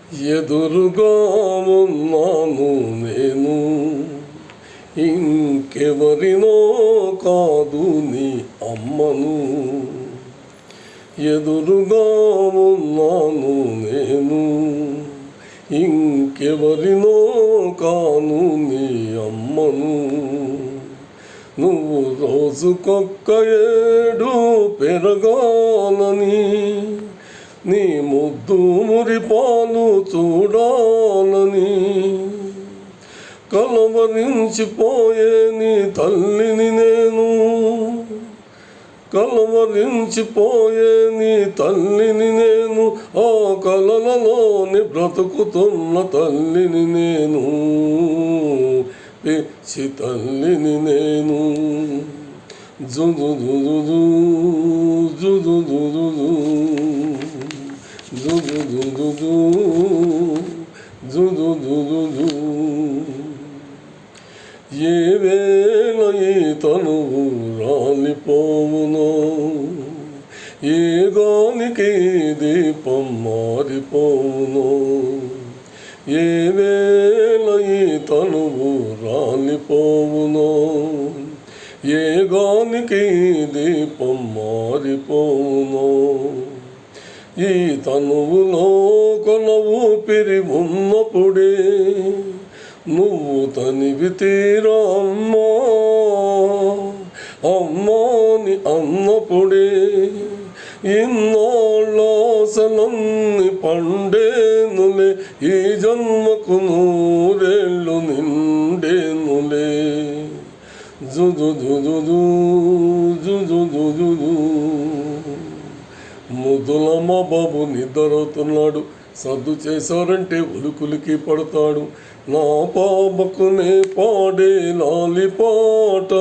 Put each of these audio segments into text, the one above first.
ఎదురుగా ఉన్నాను నేను, ఇంకెవరినో కాదు నీ అమ్మను. ఎదురుగా ఉన్నాను నేను, ఇంకెవరినో కాను నీ అమ్మను. నువ్వు రోజుకొక్క ఏడు పెరగాలని, నీ ముద్దు మురిపాలు చూడాలని, కలవరించిపోయే నీ తల్లిని నేను, కలవరించిపోయే నీ తల్లిని నేను, ఆ కలలలోని బ్రతుకుతున్న తల్లిని నేను, పిచ్చి తల్లిని నేను. జుజు జుజు జుజు జుజు జుజు జుజు జుజు జుజు. ఏ వేళ ఈ తనువు రాలిపోవునో, ఏ గాలికి దీపం మారిపోవునో. ఏ వేళ ఈ తనువు రాలిపోవునో, ఏ గాలికి దీపం మారిపోవునో. ఈ తనువులో కొన ఊపిరి ఉన్నప్పుడే నువ్వు తనివి తీరా అమ్మా, అమ్మాని అన్నప్పుడే ఇన్నాళ్ళ ఆశలన్నీ పండేనులే, ఈ జన్మకు నూరేళ్ళు నిండేనులే. జుజు జుజు జుజు జుజు. ముద్దులమ్మ బాబు నిద్రవుతున్నాడు, సర్దు చేశారంటే ఉలుకులికి పడతాడు. నా పాపకునే పాడే లాలి పాట,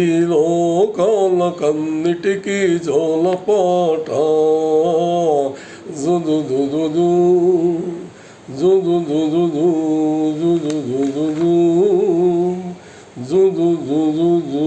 ఈ లోకాల కన్నిటికీ జోల పాట. జుజు జుజు జుజు జుజు జుజు జుజు జుజు జుజు.